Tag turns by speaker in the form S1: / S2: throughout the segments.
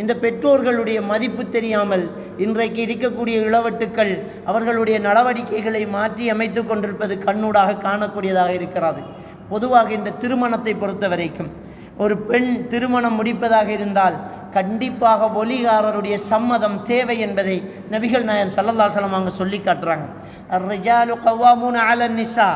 S1: இந்த பெற்றோர்களுடைய மதிப்பு தெரியாமல் இன்றைக்கு இருக்கக்கூடிய இளவட்டுக்கள் அவர்களுடைய நடவடிக்கைகளை மாற்றி அமைத்து கொண்டிருப்பது கண்ணூடாக காணக்கூடியதாக இருக்கிறது. பொதுவாக இந்த திருமணத்தை பொறுத்த வரைக்கும் ஒரு பெண் திருமணம் முடிப்பதாக இருந்தால் கண்டிப்பாக ஒலிகாரருடைய சம்மதம் தேவை என்பதை நபிகள் நாயகம் ஸல்லல்லாஹு அலைஹி வஸல்லம் அவங்க சொல்லி காட்டுறாங்க. அர்-ரிஜாலு கவ்வாமூன அலன் நிஸா,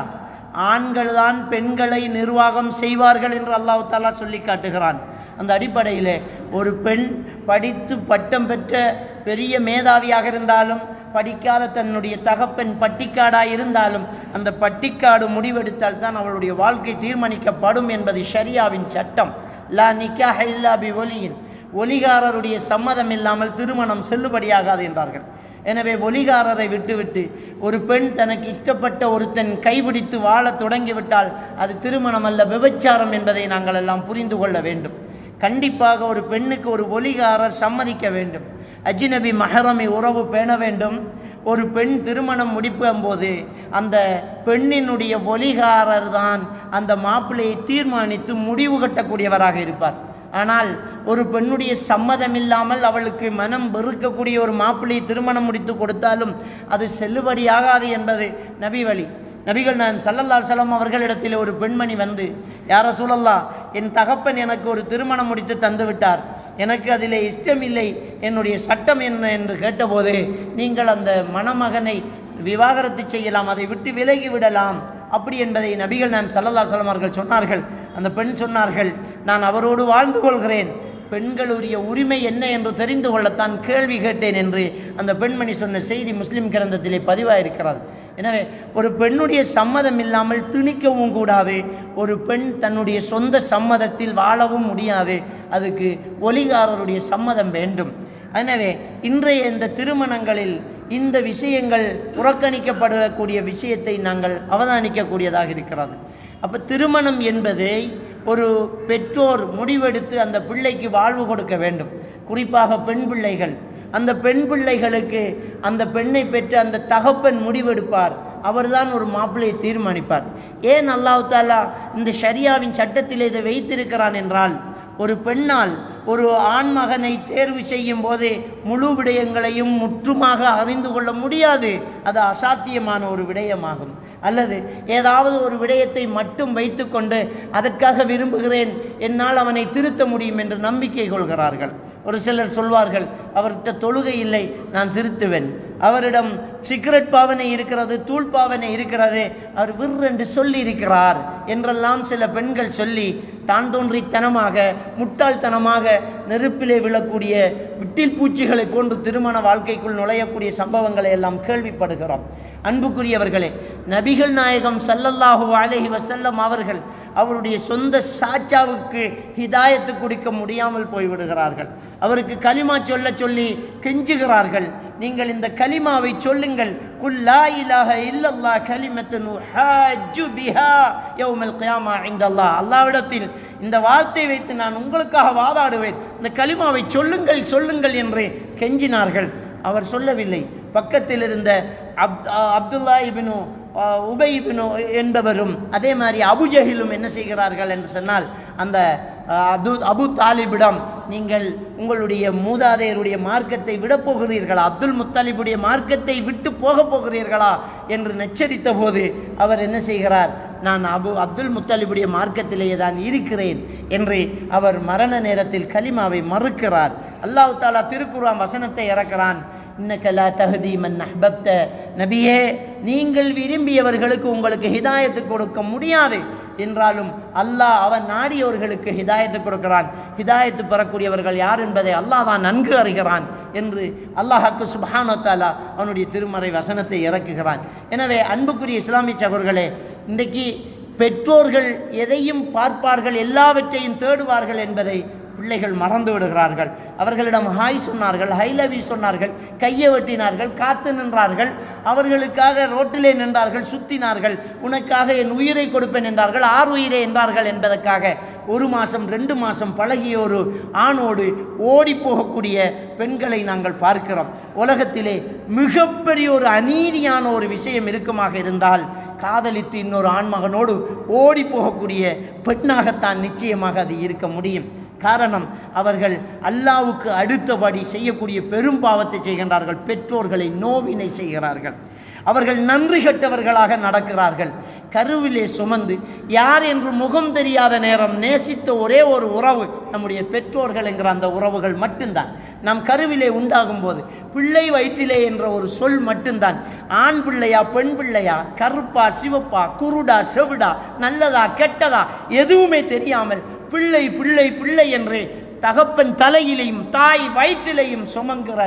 S1: ஆண்கள் தான் பெண்களை நிர்வாகம் செய்வார்கள் என்று அல்லாஹ் தஆலா சொல்லி காட்டுகிறான். அந்த அடிப்படையில் ஒரு பெண் படித்து பட்டம் பெற்ற பெரிய மேதாவியாக இருந்தாலும் படிக்காத தன்னுடைய தகப்பன் பட்டிக்காடாக இருந்தாலும் அந்த பட்டிக்காடு முடிவெடுத்தால் தான் அவளுடைய வாழ்க்கை தீர்மானிக்கப்படும் என்பது ஷரியாவின் சட்டம். லா நிக்காஹ இல்லா பி ஒலியின், ஒலிகாரருடைய சம்மதம் இல்லாமல் திருமணம் செல்லுபடியாகாது என்றார்கள். எனவே ஒலிகாரரை விட்டுவிட்டு ஒரு பெண் தனக்கு இஷ்டப்பட்ட ஒருத்தன் கைபிடித்து வாழ தொடங்கிவிட்டால் அது திருமணம் அல்ல, விபச்சாரம் என்பதை நாங்கள் எல்லாம் புரிந்து கொள்ள வேண்டும். கண்டிப்பாக ஒரு பெண்ணுக்கு ஒரு ஒலிகாரர் சம்மதிக்க வேண்டும். அஜ்னபி மஹரமி உறவு பேண வேண்டும். ஒரு பெண் திருமணம் முடிக்கும் போது அந்த பெண்ணினுடைய ஒலிகாரர் தான் அந்த மாப்பிள்ளையை தீர்மானித்து முடிவு கட்டக்கூடியவராக இருப்பார். ஆனால் ஒரு பெண்ணுடைய சம்மதம் இல்லாமல் அவளுக்கு மனம் வெறுக்கக்கூடிய ஒரு மாப்பிள்ளையை திருமணம் முடித்து கொடுத்தாலும் அது செல்லுபடியாகாது என்பது நபி வழி. நபிகள் நாயகம் ஸல்லல்லாஹு அலைஹி வஸல்லம் அவர்களிடத்தில் ஒரு பெண்மணி வந்து, யா ரசூலல்லாஹ், என் தகப்பன் எனக்கு ஒரு திருமணம் முடித்து தந்து விட்டார், எனக்கு அதில் இஷ்டமில்லை, என்னுடைய சட்டம் என்ன என்று கேட்டபோது, நீங்கள் அந்த மணமகனை விவாகரத்து செய்யலாம், அதை விட்டு விலகி விடலாம் அப்படி என்பதை நபிகள் நாயகம் ஸல்லல்லாஹு அலைஹி வஸல்லம் அவர்கள் சொன்னார்கள். அந்த பெண் சொன்னார்கள், நான் அவரோடு வாழ்ந்து கொள்கிறேன், பெண்களுடைய உரிமை என்ன என்று தெரிந்து கொள்ளத்தான் கேள்வி கேட்டேன் என்று அந்த பெண்மணி சொன்ன செய்தி முஸ்லிம் கிரந்தத்திலே பதிவாயிருக்கிறது. எனவே ஒரு பெண்ணுடைய சம்மதம் இல்லாமல் திணிக்கவும் கூடாது, ஒரு பெண் தன்னுடைய சொந்த சம்மதத்தில் வாழவும் முடியாது, அதுக்கு ஒலிகாரருடைய சம்மதம் வேண்டும். எனவே இன்றைய இந்த திருமணங்களில் இந்த விஷயங்கள் புறக்கணிக்கப்படக்கூடிய விஷயத்தை நாங்கள் அவதானிக்கக்கூடியதாக இருக்கிறது. அப்போ திருமணம் என்பதை ஒரு பெற்றோர் முடிவெடுத்து அந்த பிள்ளைக்கு வாழ்வு கொடுக்க வேண்டும். குறிப்பாக பெண் பிள்ளைகள், அந்த பெண் பிள்ளைகளுக்கு அந்த பெண்ணை பெற்று அந்த தகப்பன் முடிவெடுப்பார், அவர்தான் ஒரு மாப்பிள்ளையை தீர்மானிப்பார். ஏன் அல்லாஹ் தஆலா இந்த ஷரியாவின் சட்டத்தில் இதை வைத்திருக்கிறான் என்றால், ஒரு பெண்ணால் ஒரு ஆண்மகனை தேர்வு செய்யும் போது முழு விடயங்களையும் முற்றுமாக அறிந்து கொள்ள முடியாது, அது அசாத்தியமான ஒரு விடயமாகும். அல்லது ஏதாவது ஒரு விடயத்தை மட்டும் வைத்து கொண்டு அதற்காக விரும்புகிறேன், என்னால் அவனை திருத்த முடியும் என்று நம்பிக்கை கொள்கிறார்கள். ஒரு சிலர் சொல்வார்கள், அவர்கிட்ட தொழுகை இல்லை, நான் திருத்துவேன், அவரிடம் சிகரெட் பாவனை இருக்கிறது, தூள் பாவனை இருக்கிறது, அவர் விற்றென்று சொல்லி இருக்கிறார் என்றெல்லாம் சில பெண்கள் சொல்லி தான் தோன்றித்தனமாக முட்டாள்தனமாக நெருப்பிலே விழக்கூடிய விட்டில் பூச்சிகளை போன்று திருமண வாழ்க்கைக்குள் நுழையக்கூடிய சம்பவங்களை எல்லாம் கேள்விப்படுகிறோம். அன்புக்குரியவர்களே, நபிகள் நாயகம் ஸல்லல்லாஹு அலைஹி வஸல்லம் அவர்கள் அவருடைய சொந்த சாச்சாவுக்கு ஹிதாயத்து கொடுக்க முடியாமல் போய்விடுகிறார்கள். அவருக்கு கலிமா சொல்ல சொல்லி கெஞ்சுகிறார்கள், நீங்கள் இந்த கலிமாவை சொல்லுங்கள், குல் லா இலாஹ இல்லல்லாஹ் கலிமத்துன் உஹாஜ்ஜு பிஹா யௌமல் கியாமா இன்தல்லாஹ், அல்லாஹ்விடத்தில் இந்த வார்த்தை வைத்து நான் உங்களுக்காக வாதாடுவேன், இந்த கலிமாவை சொல்லுங்கள் சொல்லுங்கள் என்று கெஞ்சினார்கள். அவர் சொல்லவில்லை. பக்கத்தில் இருந்த அப்துல்லா இப்னு உபை இப்னு என்பவரும் அதே மாதிரி அபுஜஹிலும் என்ன செய்கிறார்கள் என்று சொன்னால், அந்த அபு தாலிபிடம் நீங்கள் உங்களுடைய மூதாதையருடைய மார்க்கத்தை விடப் போகிறீர்களா, அப்துல் முத்தாலிபுடைய மார்க்கத்தை விட்டு போக போகிறீர்களா என்று நெச்சரித்த போது அவர் என்ன செய்கிறார், நான் அப்துல் முத்தாலிபுடைய மார்க்கத்திலேயே தான் இருக்கிறேன் என்று அவர் மரண நேரத்தில் கலிமாவை மறுக்கிறார். அல்லாஹ் தஆலா திருக்குர்ஆன் வசனத்தை இறக்கிறான், இன்னக லா தஹ்தி மன் அஹ்பப்த, நபியே நீங்கள் விரும்பியவர்களுக்கு உங்களுக்கு ஹிதாயத்து கொடுக்க முடியாது என்றாலும் அல்லாஹ் அவன் நாடியவர்களுக்கு ஹிதாயத்து கொடுக்கிறான். ஹிதாயத்து பெறக்கூடியவர்கள் யார் என்பதை அல்லாஹ் தான் நன்கு அறிகிறான் என்று அல்லாஹ்க்கு சுப்ஹானஹு வ தஆலா அவனுடைய திருமறை வசனத்தை இறக்குகிறான். எனவே அன்புக்குரிய இஸ்லாமிய சகோதரர்களே, இன்றைக்கு பெற்றோர்கள் எதையும் பார்ப்பார்கள், எல்லாவற்றையும் தேடுவார்கள் என்பதை பிள்ளைகள் மறந்து விடுகிறார்கள். அவர்களிடம் ஹாய் சொன்னார்கள், ஹை லவ் யூ சொன்னார்கள், கையை வெட்டினார்கள், காத்து நின்றார்கள், அவர்களுக்காக ரோட்டிலே நின்றார்கள், சுத்தினார்கள், உனக்காக என் உயிரை கொடுப்பேன் என்றார்கள், 6 உயிரை என்றார்கள் என்பதற்காக 1 மாதம் 2 மாதம் பழகிய ஒரு ஆணோடு ஓடி போகக்கூடிய பெண்களை நாங்கள் பார்க்கிறோம். உலகத்திலே மிகப்பெரிய ஒரு அநீதியான ஒரு விஷயம் இருக்குமாக இருந்தால், காதலித்து இன்னொரு ஆண்மகனோடு ஓடி போகக்கூடிய பெண்ணாகத்தான் நிச்சயமாக அது இருக்க முடியும். காரணம், அவர்கள் அல்லாஹ்வுக்கு அடுத்தபடி செய்யக்கூடிய பெரும் பாவத்தை செய்கின்றார்கள். பெற்றோர்களை நோவினை செய்கிறார்கள். அவர்கள் நன்றி கெட்டவர்களாக நடக்கிறார்கள். கருவிலே சுமந்து யார் என்று முகம் தெரியாத நேரம் நேசித்த ஒரே ஒரு உறவு நம்முடைய பெற்றோர்கள் என்கிற அந்த உறவுகள் மட்டும்தான். நம் கருவிலே உண்டாகும் போது பிள்ளை வயிற்றிலே என்ற ஒரு சொல் மட்டும்தான். ஆண் பிள்ளையா பெண் பிள்ளையா, கருப்பா சிவப்பா, குருடா செவிடா, நல்லதா கெட்டதா எதுவுமே தெரியாமல் பிள்ளை பிள்ளை பிள்ளை என்று தகப்பன் தலையிலையும் தாய் வயிற்றிலையும் சுமங்கிற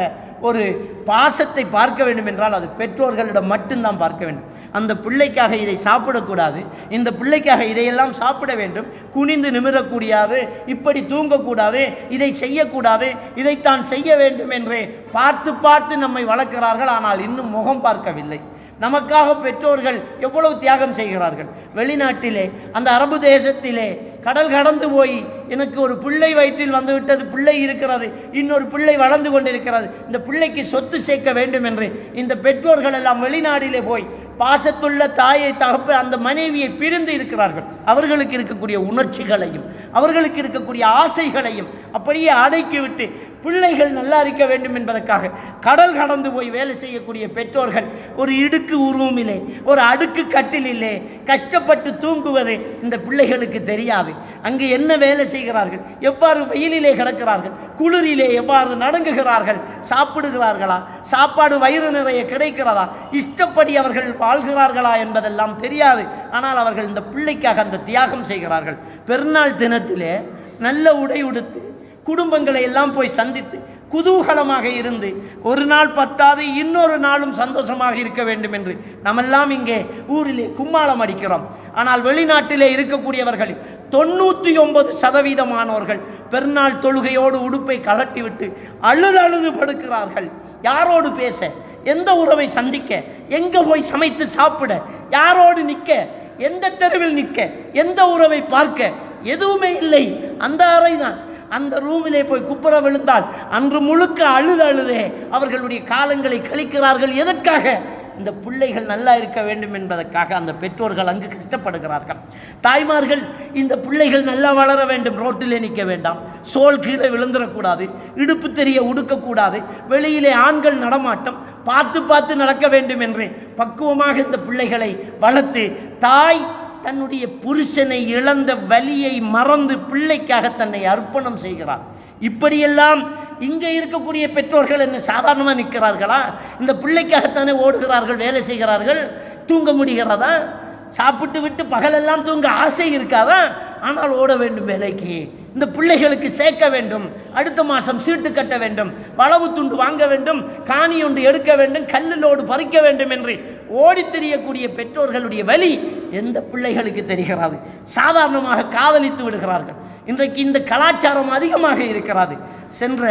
S1: ஒரு பாசத்தை பார்க்க வேண்டும் என்றால் அது பெற்றோர்களிடம் மட்டும்தான் பார்க்க வேண்டும். அந்த பிள்ளைக்காக இதை சாப்பிடக்கூடாது, இந்த பிள்ளைக்காக இதையெல்லாம் சாப்பிட வேண்டும், குனிந்து நிமிரக்கூடாது, இப்படி தூங்கக்கூடாது, இதை செய்யக்கூடாது, இதைத்தான் செய்ய வேண்டும் என்று பார்த்து பார்த்து நம்மை வளர்க்கிறார்கள். ஆனால் இன்னும் முகம் பார்க்கவில்லை. நமக்காக பெற்றோர்கள் எவ்வளவு தியாகம் செய்கிறார்கள். வெளிநாட்டிலே, அந்த அரபு தேசத்திலே கடல் கடந்து போய் எனக்கு ஒரு பிள்ளை வயிற்றில் வந்துவிட்டது, பிள்ளை இருக்கிறது, இன்னொரு பிள்ளை வளர்ந்து கொண்டிருக்கிறது, இந்த பிள்ளைக்கு சொத்து சேர்க்க வேண்டும் என்று இந்த பெற்றோர்கள் எல்லாம் வெளிநாட்டிலே போய் பாசத்துள்ள தாயை தகப்பு அந்த மனைவியை பிரிந்து இருக்கிறார்கள். அவர்களுக்கு இருக்கக்கூடிய உணர்ச்சிகளையும் அவர்களுக்கு இருக்கக்கூடிய ஆசைகளையும் அப்படியே அடக்கிவிட்டு பிள்ளைகள் நல்லா இருக்க வேண்டும் என்பதற்காக கடல் கடந்து போய் வேலை செய்யக்கூடிய பெற்றோர்கள் ஒரு இடுக்கு உருவமில்லை, ஒரு அடுக்கு கட்டிலே கஷ்டப்பட்டு தூங்குவது இந்த பிள்ளைகளுக்கு தெரியாது. அங்கு என்ன வேலை செய்கிறார்கள், எவ்வாறு வெயிலிலே கிடக்கிறார்கள், குளிரிலே எவ்வாறு நடுங்குகிறார்கள், சாப்பிடுகிறார்களா, சாப்பாடு வயிறு நிறைய கிடைக்கிறதா, இஷ்டப்படி அவர்கள் வாழ்கிறார்களா என்பதெல்லாம் தெரியாது. ஆனால் அவர்கள் இந்த பிள்ளைக்காக அந்த தியாகம் செய்கிறார்கள். பெருநாள் தினத்திலே நல்ல உடை உடுத்து குடும்பங்களை எல்லாம் போய் சந்தித்து குதூகலமாக இருந்து ஒரு நாள் பத்தாது இன்னொரு நாளும் சந்தோஷமாக இருக்க வேண்டும் என்று நம்மெல்லாம் இங்கே ஊரிலே கும்மாளம் அடிக்கிறோம். ஆனால் வெளிநாட்டிலே இருக்கக்கூடியவர்கள் 99% பெருநாள் தொழுகையோடு உடுப்பை கலட்டிவிட்டு அழுது படுக்கிறார்கள். யாரோடு பேச, எந்த உறவை சந்திக்க, எங்கே போய் சமைத்து சாப்பிட, யாரோடு நிற்க, எந்த தெருவில் நிற்க, எந்த உறவை பார்க்க, எதுவுமே இல்லை. அந்த அறைதான். அந்த ரூமிலே போய் குப்புற விழுந்தால் அன்று முழுக்க அழுதே அவர்களுடைய காலங்களை கழிக்கிறார்கள். எதற்காக? இந்த பிள்ளைகள் நல்லா இருக்க வேண்டும் என்பதற்காக அந்த பெற்றோர்கள் அங்கு கஷ்டப்படுகிறார்கள். தாய்மார்கள் இந்த பிள்ளைகள் நல்லா வளர வேண்டும், ரோட்டிலே நிற்க வேண்டாம், சோல் கீழே விழுந்துடக்கூடாது, இடுப்பு தெரிய உடுக்கக்கூடாது, வெளியிலே ஆண்கள் நடமாட்டம் பார்த்து பார்த்து நடக்க வேண்டும் என்று பக்குவமாக இந்த பிள்ளைகளை வளர்த்து தாய் தன்னுடைய புருஷனை இழந்த வலியை மறந்து பிள்ளைக்காக தன்னை அர்ப்பணம் செய்கிறார். இப்படியெல்லாம் இங்கே இருக்கக்கூடிய பெற்றோர்கள் என்ன சாதாரணமாக நிற்கிறார்களா? இந்த பிள்ளைக்காகத்தானே ஓடுகிறார்கள், வேலை செய்கிறார்கள். தூங்க முடிகிறதா? சாப்பிட்டு விட்டு பகலெல்லாம் தூங்க ஆசை இருக்காதா? ஆனால் ஓட வேண்டும் வேலைக்கு, இந்த பிள்ளைகளுக்கு சேர்க்க வேண்டும், அடுத்த மாதம் சீட்டு கட்ட வேண்டும், வளவு துண்டு வாங்க வேண்டும், காணி ஒன்று எடுக்க வேண்டும், கல்லிலோடு பறிக்க வேண்டும் என்று ஓடி தெரியக்கூடிய பெற்றோர்களுடைய வலி எந்த பிள்ளைகளுக்கு தெரிகிறது? சாதாரணமாக காதலித்து விடுகிறார்கள். இன்றைக்கு இந்த கலாச்சாரம் அதிகமாக இருக்கிறது. சென்ற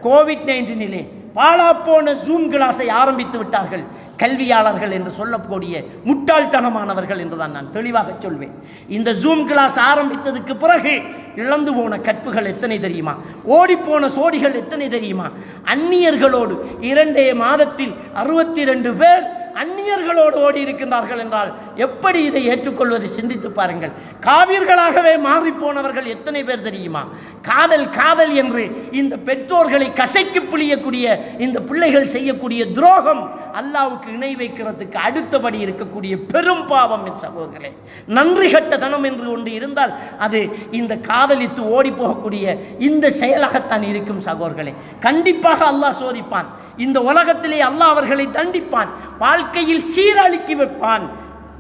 S1: கோவிட்-19 பாழாப்போன ஜூம் கிளாஸை ஆரம்பித்து விட்டார்கள். கல்வியாளர்கள் என்று சொல்லக்கூடிய முட்டாள்தனமானவர்கள் என்றுதான் நான் தெளிவாக சொல்வேன். இந்த ஜூம் கிளாஸ் ஆரம்பித்ததுக்கு பிறகு இழந்து போன கற்புகள் எத்தனை தெரியுமா? ஓடிப்போன சோடிகள் எத்தனை தெரியுமா? அந்நியர்களோடு 2 மாதத்தில் 62 பேர் அந்நியர்களோடு ஓடி இருக்கின்றார்கள் என்றால் எப்படி இதை ஏற்றுக்கொள்வது? சிந்தித்து பாருங்கள். காவியர்களாகவே மாறி போனவர்கள் எத்தனை பேர் தெரியுமா? காதல் காதல் என்று இந்த பெற்றோர்களை கசைக்கு புளியக்கூடிய இந்த பிள்ளைகள் செய்யக்கூடிய துரோகம் அல்லாஹ்வுக்கு இணை வைக்கிறதுக்கு அடுத்தபடி இருக்கக்கூடிய பெரும் பாவம். என் சகோதரர்களே, நன்றி கட்ட தனம் என்று ஒன்று இருந்தால் அது இந்த காதலித்து ஓடி போகக்கூடிய இந்த செயலாகத்தான் இருக்கும். சகோதரர்களே, கண்டிப்பாக அல்லாஹ் சோதிப்பான். இந்த உலகத்திலே அல்லாஹ் அவர்களை தண்டிப்பான், வாழ்க்கையில் சீரழிக்கி வைப்பான்.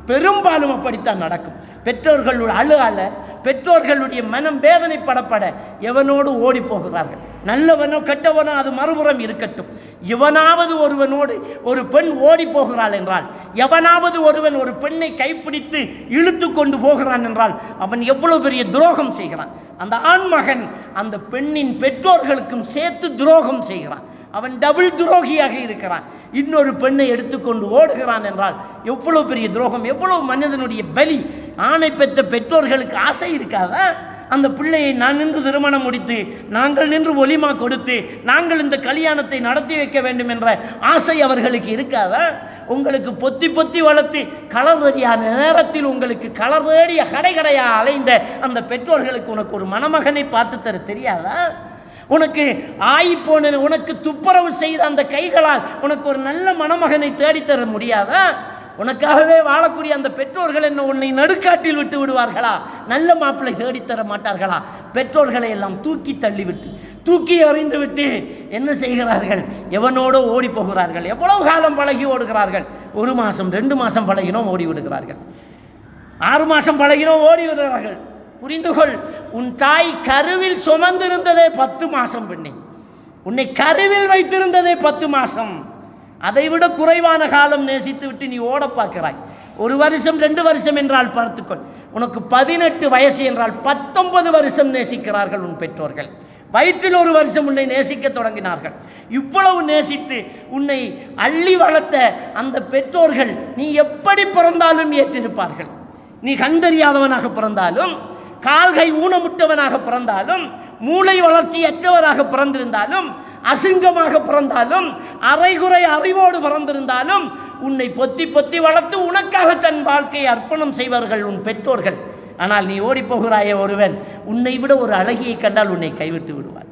S1: பெரும்பாலும் அப்படித்தான் நடக்கும். பெற்றோர்கள் அழ பெற்றோர்களுடைய மனம் வேதனைப்படப்பட எவனோடு ஓடி போகிறார்கள். நல்லவனோ கெட்டவனோ அது மறுபுறம் இருக்கட்டும். எவனாவது ஒருவனோடு ஒரு பெண் ஓடி போகிறாள் என்றால், எவனாவது ஒருவன் ஒரு பெண்ணை கைப்பிடித்து இழுத்து கொண்டு போகிறான் என்றால் அவன் எவ்வளவு பெரிய துரோகம் செய்கிறான். அந்த ஆண்மகன் அந்த பெண்ணின் பெற்றோர்களுக்கும் சேர்த்து துரோகம் செய்கிறான். அவன் டபுள் துரோகியாக இருக்கிறான். இன்னொரு பெண்ணை எடுத்துக்கொண்டு ஓடுகிறான் என்றால் எவ்வளவு பெரிய துரோகம், எவ்வளவு மனிதனுடைய பலி. ஆணை பெற்ற பெற்றோர்களுக்கு ஆசை இருக்காதா? அந்த பிள்ளையை நான் நின்று திருமணம் முடித்து, நாங்கள் நின்று ஒலிமா கொடுத்து, நாங்கள் இந்த கல்யாணத்தை நடத்தி வைக்க வேண்டும் என்ற ஆசை அவர்களுக்கு இருக்காதா? உங்களுக்கு பொத்தி பொத்தி வளர்த்து கலர் தெரியாத நேரத்தில் உங்களுக்கு கலர் தேடிய கடையா அலைந்த அந்த பெற்றோர்களுக்கு உனக்கு ஒரு மணமகனை பார்த்து தர தெரியாதா? உனக்கு ஆயிப்போன உனக்கு துப்புரவு செய்த அந்த கைகளால் உனக்கு ஒரு நல்ல மணமகனை தேடித்தர முடியாதா? உனக்காகவே வாழக்கூடிய அந்த பெற்றோர்கள் என்ன உன்னை நடுக்காட்டில் விட்டு விடுவார்களா? நல்ல மாப்பிள்ளை தேடித்தர மாட்டார்களா? பெற்றோர்களை எல்லாம் தூக்கி தள்ளிவிட்டு தூக்கி எறிந்து விட்டு என்ன செய்கிறார்கள்? எவனோடு ஓடி போகிறார்கள். எவ்வளவு காலம் பழகி ஓடுகிறார்கள்? 1 மாதம் 2 மாதம் பழகினோம் ஓடி விடுகிறார்கள். 6 மாதம் பழகினோம் ஓடி விடுகிறார்கள். புரிந்துகொள், உன் தாய் கருவில் சுமந்திருந்ததே 10 மாதம் பெண்ணே. உன்னை கருவில் வைத்திருந்ததே 10 மாதம். அதைவிட குறைவான காலம் நேசித்து விட்டு நீ ஓட பார்க்கிறாய். 1 வருஷம் 2 வருஷம் என்றால் பார்த்துக்கொள். உனக்கு 18 வயசு என்றால் 19 வருஷம் நேசிக்கிறார்கள் உன் பெற்றோர்கள். வயிற்றில் 1 வருஷம் உன்னை நேசிக்க தொடங்கினார்கள். இவ்வளவு நேசித்து உன்னை அள்ளி வளர்த்த அந்த பெற்றோர்கள் நீ எப்படி பிறந்தாலும் ஏற்றிருப்பார்கள். நீ கண்டறியாதவனாக பிறந்தாலும், கால்கை ஊனமுட்டவனாக பிறந்தாலும், மூளை வளர்ச்சியற்றவராக பிறந்திருந்தாலும், அசிங்கமாக பிறந்தாலும், அரைகுறை அறிவோடு பிறந்திருந்தாலும் உன்னை பொத்தி பொத்தி வளர்த்து உனக்காக தன் வாழ்க்கையை அர்ப்பணம் செய்வார்கள் உன் பெற்றோர்கள். ஆனால் நீ ஓடி போகிறாயே ஒருவன், உன்னை விட ஒரு அழகியை கண்டால் உன்னை கைவிட்டு விடுவார்.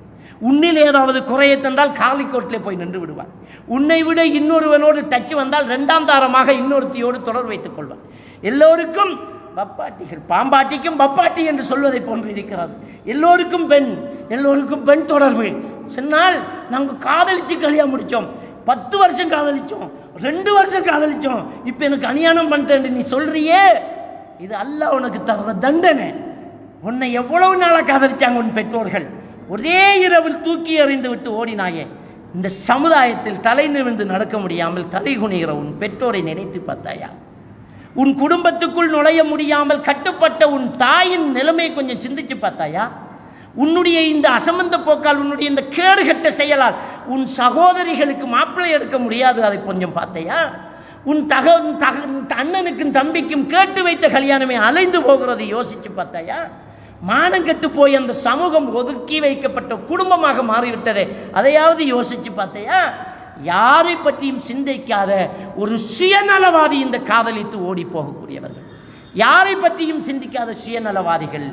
S1: உன்னில் ஏதாவது குறையை தந்தால் காலிக்கோட்டிலே போய் நின்று விடுவார். உன்னை விட இன்னொருவனோடு டச்சு வந்தால் 2ஆம் தாரமாக இன்னொருத்தியோடு தொடர் வைத்துக் கொள்வார். எல்லோருக்கும் பப்பாட்டிகள், பாம்பாட்டிக்கும் பப்பாட்டி என்று சொல்வதை போன்று இருக்கிறது. எல்லோருக்கும் பெண் தொடர்பு. சொன்னால் நாங்கள் காதலிச்சு கல்யாணம் முடித்தோம், 10 வருஷம் காதலிச்சோம், 2 வருஷம் காதலிச்சோம், இப்போ எனக்கு அநியாயம் பண்ணிட்டேன் நீ சொல்றியே, இது அல்லாஹ் உனக்கு தர்ற தண்டனை. உன்னை எவ்வளவு நாளாக காதலிச்சாங்க உன் பெற்றோர்கள். ஒரே இரவில் தூக்கி எறிந்து விட்டு ஓடினாயே. இந்த சமுதாயத்தில் தலை நிமிர்ந்து நடக்க முடியாமல் தலை குனிகிற உன் பெற்றோரை நினைத்து பார்த்தாயா? உன் குடும்பத்துக்குள் நுழைய முடியாமல் கட்டுப்பட்ட உன் தாயின் நிலைமை கொஞ்சம் சிந்திச்சு பார்த்தாயா? உன்னுடைய இந்த அசம்பந்த போக்கால், உன்னுடைய இந்த கேடுகட்ட செயலால் உன் சகோதரிகளுக்கு மாப்பிள்ளை எடுக்க முடியாது, அதை கொஞ்சம் பார்த்தையா? உன் அண்ணனுக்கும் தம்பிக்கும் கேட்டு வைத்த கல்யாணமே அலைந்து போகிறது, யோசிச்சு பார்த்தாயா? மானம் கெட்டு போய் அந்த சமூகம் ஒதுக்கி வைக்கப்பட்ட குடும்பமாக மாறிவிட்டதே, அதையாவது யோசிச்சு பார்த்தையா? யாரை பற்றியும் சிந்திக்காத ஒரு சுயநலவாதி இந்த காதலித்து ஓடி போகக்கூடியவர்கள், யாரை பற்றியும் சிந்திக்காத சுயநலவாதிகள்,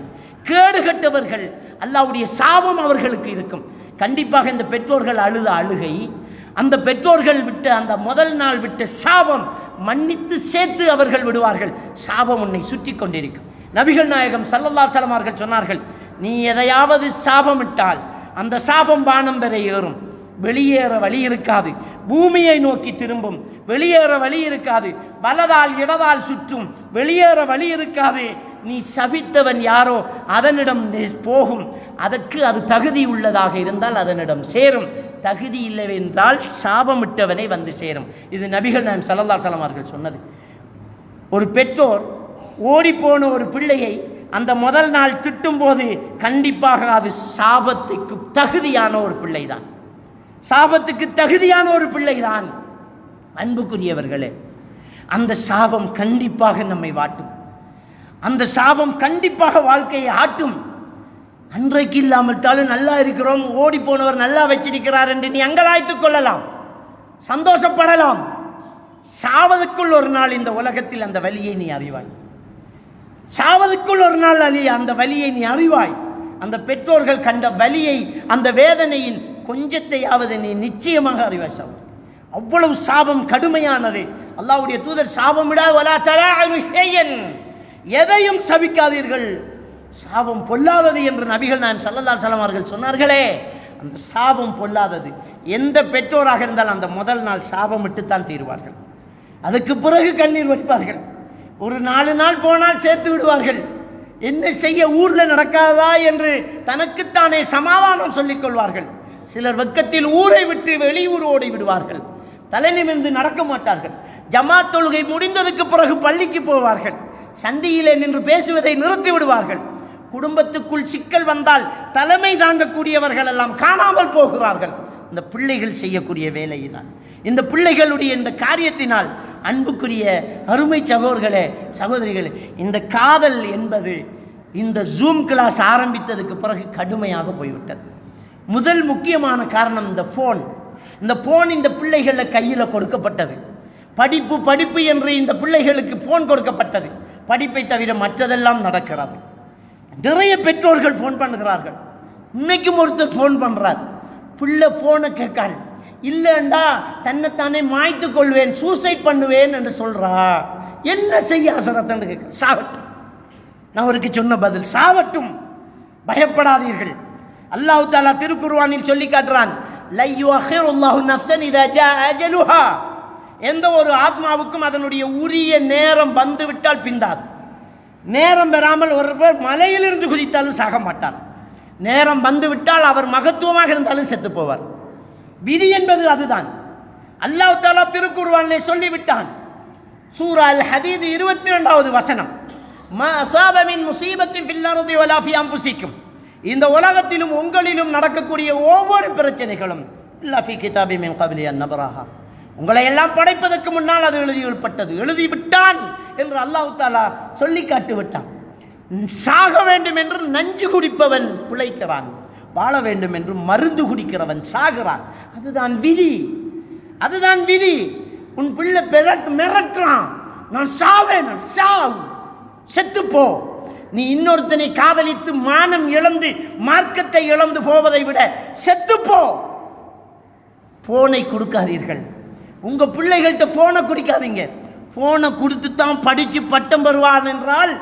S1: கேடுகட்டவர்கள், அல்லாஹ்வுடைய சாபம் அவர்களுக்கு இருக்கும். கண்டிப்பாக இந்த பெற்றோர்கள் அழுத அழுகை, அந்த பெற்றோர்கள் விட்டு அந்த முதல் நாள் விட்ட சாபம் மன்னித்து சேர்த்து அவர்கள் விடுவார்கள். சாபம் உன்னை சுற்றி கொண்டிருக்கும். நபிகள் நாயகம் ஸல்லல்லாஹு அலைஹி வஸல்லம் அவர்கள் சொன்னார்கள், நீ எதையாவது சாபமிட்டால் அந்த சாபம் வானம் வரை ஏறும், வெளியேற வழி இருக்காது, பூமியை நோக்கி திரும்பும், வெளியேற வழி இருக்காது, வலதால் இடதால் சுற்றும், வெளியேற வழி இருக்காது. நீ சபித்தவன் யாரோ அதனிடம் போகும், அதற்கு அது தகுதி உள்ளதாக இருந்தால் அதனிடம் சேரும், தகுதி இல்லவென்றால் சாபமிட்டவனை வந்து சேரும். இது நபிகள் நாயகம் ஸல்லல்லாஹு அலைஹி வஸல்லம் அவர்கள் சொன்னது. ஒரு பெற்றோர் ஓடிப்போன ஒரு பிள்ளையை அந்த முதல் நாள் திட்டும் போது கண்டிப்பாக அது சாபத்துக்கு தகுதியான ஒரு பிள்ளைதான், சாபத்துக்கு தகுதியான ஒரு பிள்ளைதான். அன்புக்குரியவர்களே, அந்த சாபம் கண்டிப்பாக நம்மை வாட்டும், அந்த சாபம் கண்டிப்பாக வாழ்க்கையை ஆட்டும். அன்றைக்கு இல்லாமட்டாலும் நல்லா இருக்கிறோம், ஓடி போனவர் நல்லா வச்சிருக்கிறார் என்று நீ அங்கலாய்த்துக் கொள்ளலாம், சந்தோஷப்படலாம். சாவதுக்குள் ஒரு நாள் இந்த உலகத்தில் அந்த வலியை நீ அறிவாய், சாவதுக்குள் ஒரு நாள் அந்த வலியை நீ அறிவாய். அந்த பெற்றோர்கள் கண்ட வலியை, அந்த வேதனையின் கொஞ்சத்தையாவது நீ நிச்சயமாக அறிவாய். சாபம் அவ்வளவு சாபம் கடுமையானது. அல்லாஹ்வுடைய தூதர் சாபமிடா வலா தலாஅனு ஷையன், எதையும் சபிக்காதீர்கள், சாபம் பொல்லாதது என்று நபிகள் நாயகம் ஸல்லல்லாஹு அலைஹி வஸல்லம் அவர்கள் சொன்னார்களே, அந்த சாபம் பொல்லாதது. எந்த பெற்றோராக இருந்தாலும் அந்த முதல் நாள் சாபமிட்டுத்தான் தீர்வார்கள். அதுக்கு பிறகு கண்ணீர் வடிப்பார்கள். ஒரு 4 நாள் போனால் சேர்த்து விடுவார்கள். என்ன செய்ய, ஊரில் நடக்காதா என்று தனக்குத்தானே சமாதானம் சொல்லிக் கொள்வார்கள். சிலர் வெக்கத்தில் ஊரை விட்டு வெளியூர் ஓடி விடுவார்கள், தலை நிமிர்ந்து நடக்க மாட்டார்கள். ஜமாத் தொழுகை முடிந்ததுக்கு பிறகு பள்ளிக்கு போவார்கள், சந்தியிலே நின்று பேசுவதை நிறுத்தி விடுவார்கள். குடும்பத்துக்குள் சிக்கல் வந்தால் தலைமை தாங்கக்கூடியவர்கள் எல்லாம் காணாமல் போகிறார்கள். இந்த பிள்ளைகள் செய்யக்கூடிய வேலையினால், இந்த பிள்ளைகளுடைய இந்த காரியத்தினால், அன்புக்குரிய அருமை சகோதரர்களே சகோதரிகளே, இந்த காதல் என்பது இந்த ஜூம் கிளாஸ் ஆரம்பித்ததுக்கு பிறகு கடுமையாக போய்விட்டது. முதல் முக்கியமான காரணம் இந்த போன். இந்த போன் இந்த பிள்ளைகள கையில் கொடுக்கப்பட்டது. படிப்பு படிப்பு என்று இந்த பிள்ளைகளுக்கு ஃபோன் கொடுக்கப்பட்டது. படிப்பை தவிர மற்றதெல்லாம் நடக்கிறது. நிறைய பெற்றோர்கள் ஃபோன் பண்ணுகிறார்கள். இன்னைக்கும் ஒருத்தர் ஃபோன் பண்ணுறார். பிள்ளை ஃபோனை கேட்காள். இல்லைண்டா தன்னைத்தானே மாய்த்து கொள்வேன், சூசைட் பண்ணுவேன் என்று சொல்கிறா. என்ன செய்ய ஹசரத் கேட்க? சாவட்டும். நான் அவருக்கு சொன்ன பதில், சாவட்டும், பயப்படாதீர்கள். அல்லாஹ் தஆலா திருக்குர்ஆனில் சொல்லி காட்டுறான், லை யுஅখিরুல்லாஹு நஃப்ஸன் இதா ஜாஅ அஜலுஹா. எந்த ஒரு ஆத்மாவுக்கும் அதனுடைய உரிய நேரம் வந்துவிட்டால் பிந்தாது. நேரம் பெறாமல் ஒருவர் மலையிலிருந்து குதித்தாலும் சாக மாட்டார். நேரம் வந்துவிட்டால் அவர் மகத்துவமாக இருந்தாலும் செத்து போவார். விதி என்பது அதுதான். அல்லாஹ் தஆலா திருக்குர்ஆனிலே சொல்லிவிட்டான். சூரா அல் ஹதீத் 22வது வசனம், மா அஸாப மின் முஸீபத்தின் ஃபில் அர்தி வலா ஃபீ அன்ஃபுஸிக்கும். இந்த உலகத்திலும் உங்களிலும் நடக்கக்கூடிய ஒவ்வொரு பிரச்சனைகளும் இல்லா ஃபீ கிதாபி மின் கப்லி அன் நபராஹா, உங்களை எல்லாம் படைப்பதற்கு முன்னால் அது எழுதிவிட்டது, எழுதிவிட்டான் என்று அல்லாஹ் தஆலா சொல்லி காட்டி விட்டான். சாக வேண்டும் என்று நஞ்சு குடிப்பவன் பிழைக்கிறான், வாழ வேண்டும் என்று மருந்து குடிக்கிறவன் சாகிறான். அதுதான் விதி, அதுதான் விதி. உன் பிள்ளை மிரட்டுறான், நான் சாவேன், சாவு, செத்துப்போ. நீ இன்னொருத்தனை காதலித்து மானம் இழந்து மார்க்கத்தை இழந்து போவதை விட செத்துப்போ. போனை கொடுக்காதீர்கள். உங்க பிள்ளைகள்கிட்ட போனை குடிக்காதீங்க. போனை கொடுத்து தான் படித்து பட்டம் பெறுவான் என்றால்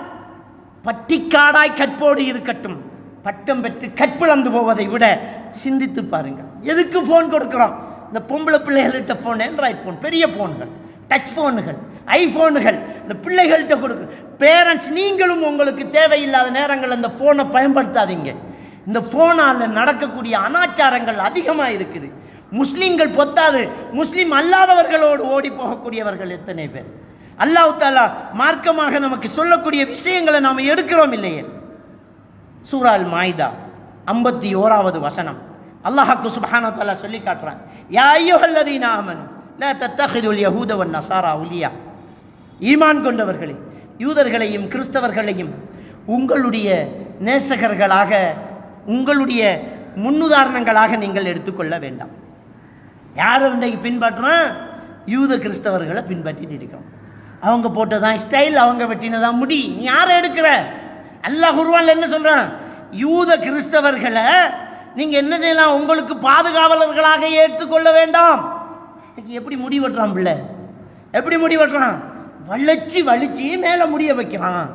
S1: பட்டிக்காடாய் கற்போடு இருக்கட்டும். பட்டம் பெற்று கற்பிழந்து போவதை விட சிந்தித்து பாருங்கள். எதுக்கு போன் கொடுக்குறோம்? இந்த பொம்பளை பிள்ளைகள்கிட்ட போன், ஆண்ட்ராய்ட் போன், பெரிய போன்கள், டச் போனுகள், ஐபோனுகள் இந்த பிள்ளைகள்கிட்ட கொடுக்கு. பேரண்ட்ஸ், நீங்களும் உங்களுக்கு தேவையில்லாத நேரங்கள் அந்த போனை பயன்படுத்தாதீங்க. இந்த போனால் நடக்கக்கூடிய அனாச்சாரங்கள் அதிகமாக இருக்குது. முஸ்லீம்கள் பொத்தாது, முஸ்லீம் அல்லாதவர்களோடு ஓடி போகக்கூடியவர்கள் எத்தனை பேர். அல்லாஹ் தஆலா மார்க்கமாக நமக்கு சொல்லக்கூடிய விஷயங்களை நாம் எடுக்கிறோம் இல்லையே. சூரா அல் மாயிதா 51வது வசனம் அல்லாஹ் சுப்ஹானஹு வ தஆலா சொல்லி காட்டுறான், யா அய்யுஹல்லதீன ஆமனு லா தத்தகிதுல் யஹூத வன் நஸாரா அவுலியா. ஈமான் கொண்டவர்களே, யூதர்களையும் கிறிஸ்தவர்களையும் உங்களுடைய நேசகர்களாக, உங்களுடைய முன்னுதாரணங்களாக நீங்கள் எடுத்துக்கொள்ள வேண்டாம். யாரை இன்றைக்கு பின்பற்றுறோம்? யூத கிறிஸ்தவர்களை பின்பற்றிட்டு இருக்கிறோம். அவங்க போட்டதான் ஸ்டைல், அவங்க வெட்டினதான் முடி. நீ யாரை எடுக்கிற? அல்லாஹ் குர்ஆன்ல என்ன சொல்றான்? யூத கிறிஸ்தவர்களை நீங்க என்ன செய்யலாம்? உங்களுக்கு பாதுகாவலர்களாக ஏற்றுக்கொள்ள வேண்டாம். எப்படி முடி வெட்டுறான் பிள்ளை? எப்படி முடி வெட்டுறான்? வளைச்சி வலிச்சு மேலே முடிய வைக்கிறான்.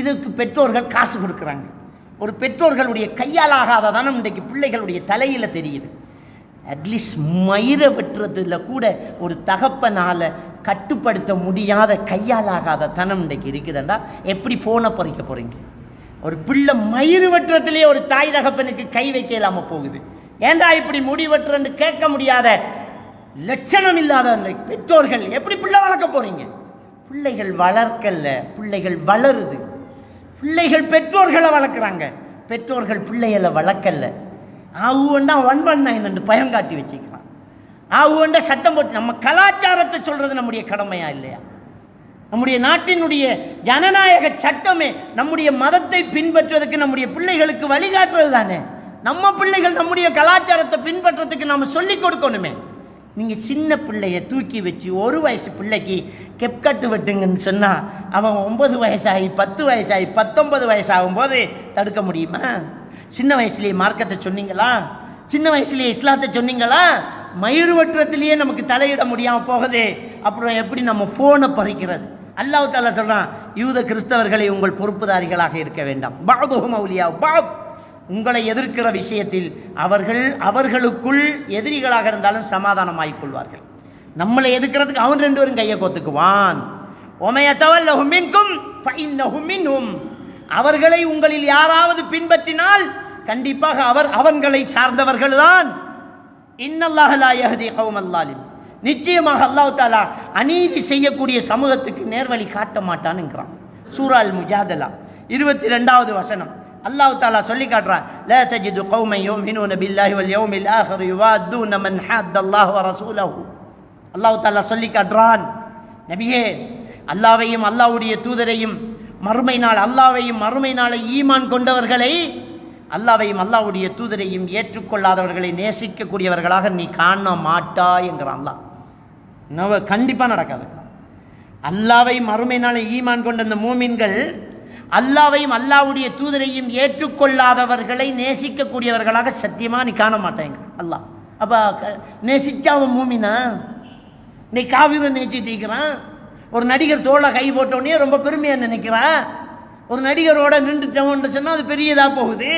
S1: இதுக்கு பெற்றோர்கள் காசு கொடுக்குறாங்க. ஒரு பெற்றோர்களுடைய கையால் ஆகாத தானே இன்றைக்கு பிள்ளைகளுடைய தலையில் தெரியுது. அட்லீஸ்ட் மயிரை வெட்டுறதுல கூட ஒரு தகப்பனால் கட்டுப்படுத்த முடியாத கையால் ஆகாத தனம் இன்றைக்கு இருக்குதுண்டா. எப்படி போனை பறிக்க போகிறீங்க? ஒரு பிள்ளை மயிறு வெட்டுறதுலேயே ஒரு தாய் தகப்பனுக்கு கை வைக்க இல்லாமல் போகுது. ஏண்டா இப்படி முடி வெட்டுறன்னு கேட்க முடியாத லட்சணம் இல்லாத பெற்றோர்கள் எப்படி பிள்ளை வளர்க்க போகிறீங்க? பிள்ளைகள் வளர்க்கல, பிள்ளைகள் வளருது. பிள்ளைகள் பெற்றோர்களை வளர்க்குறாங்க, பெற்றோர்கள் பிள்ளைகளை வளர்க்கல. ஆவுண்டா 119 பயம் காட்டி வச்சுக்கிறான். ஆவுண்டா சட்டம் போட்டு. நம்ம கலாச்சாரத்தை சொல்கிறது நம்முடைய கடமையா இல்லையா? நம்முடைய நாட்டினுடைய ஜனநாயக சட்டமே நம்முடைய மதத்தை பின்பற்றுவதற்கு, நம்முடைய பிள்ளைகளுக்கு வழிகாட்டுறது தானே. நம்ம பிள்ளைகள் நம்முடைய கலாச்சாரத்தை பின்பற்றுறதுக்கு நம்ம சொல்லிக் கொடுக்கணுமே. நீங்கள் சின்ன பிள்ளைய தூக்கி வச்சு 1 வயசு பிள்ளைக்கு கெப்கட்டு வெட்டுங்கன்னு சொன்னால் அவன் 9 வயசாகி 10 வயசாகி 19 வயசாகும்போது தடுக்க முடியுமா? சின்ன வயசுலேயே மார்க்கத்தை சொன்னீங்களா? சின்ன வயசுலேயே இஸ்லாத்தை சொன்னீங்களா? மயிறு வெட்டுறதுலேயே நமக்கு தலையிட முடியாமல் போகுது. அப்புறம் எப்படி நம்ம ஃபோனை பறிக்கிறது? அல்லாஹ் தஆலா சொல்கிறான், யூத கிறிஸ்தவர்களை உங்கள் பொறுப்புதாரிகளாக இருக்க வேண்டாம். பஅதுஹும் அவுலியா பஅத். உங்களை எதிர்க்கிற விஷயத்தில் அவர்களுக்குள் எதிரிகளாக இருந்தாலும் சமாதானமாகிக் கொள்வார்கள். நம்மளை எதிர்க்கிறதுக்கு அவன் 2 பேரும் கையை கோத்துக்குவான். ஒமையத்தவல்லஹு மின்கும் ஃபஇன்னஹு மின்ஹும். அவர்களை உங்களில் யாராவது பின்பற்றினால் கண்டிப்பாக அவர்களை சார்ந்தவர்கள் தான். இன்னல்லாஹ லா யஹ்தி கௌமல் ஸாலிம். நிச்சயமாக அல்லாஹ் தஆலா அநீதி செய்யக்கூடிய சமூகத்துக்கு நேர்வழி காட்ட மாட்டான்ங்கிறான். சூரா அல் முஜாதலா 22வது வசனம் அல்லாஹ் தஆலா சொல்லி காட்டுறான், லா தஜிது கௌமன் யுமினூன பில்லாஹி வல் யௌமில் ஆகிர் யுவாதுன மன் ஹாத்தல்லாஹ வ ரசூலஹு. அல்லாஹ் தஆலா சொல்லி காட்டுறான், நபியே, அல்லாஹ்வையும் அல்லாஹ்வுடைய தூதரையும் மறுமை நாள், அல்லாஹ்வையும் மறுமை நாளை ஈமான் கொண்டவர்களை, அல்லாஹ்வையும் அல்லாஹ்வுடைய தூதரையும் ஏற்றுக்கொள்ளாதவர்களை நேசிக்கக்கூடியவர்களாக நீ காண மாட்டாய் என்கிறான். அல்லாஹ் கண்டிப்பாக நடக்காது. அல்லாஹ்வையும் மறுமை நாளை ஈமான் கொண்ட அந்த மூமின்கள் அல்லாஹ்வையும் அல்லாஹ்வுடைய தூதரையும் ஏற்றுக்கொள்ளாதவர்களை நேசிக்கக்கூடியவர்களாக சத்தியமாக நீ காண மாட்டேங்க அல்லாஹ். அப்போ நேசிச்சா அவன் மூமினா? நீ காவிரை நேசிட்டு இருக்கிறான். ஒரு நடிகர் தோளை கை போட்டோடனே ரொம்ப பெருமையாக நினைக்கிறான். ஒரு நடிகரோட நின்றுட்டவன் சொன்னால் அது பெரியதாக போகுது.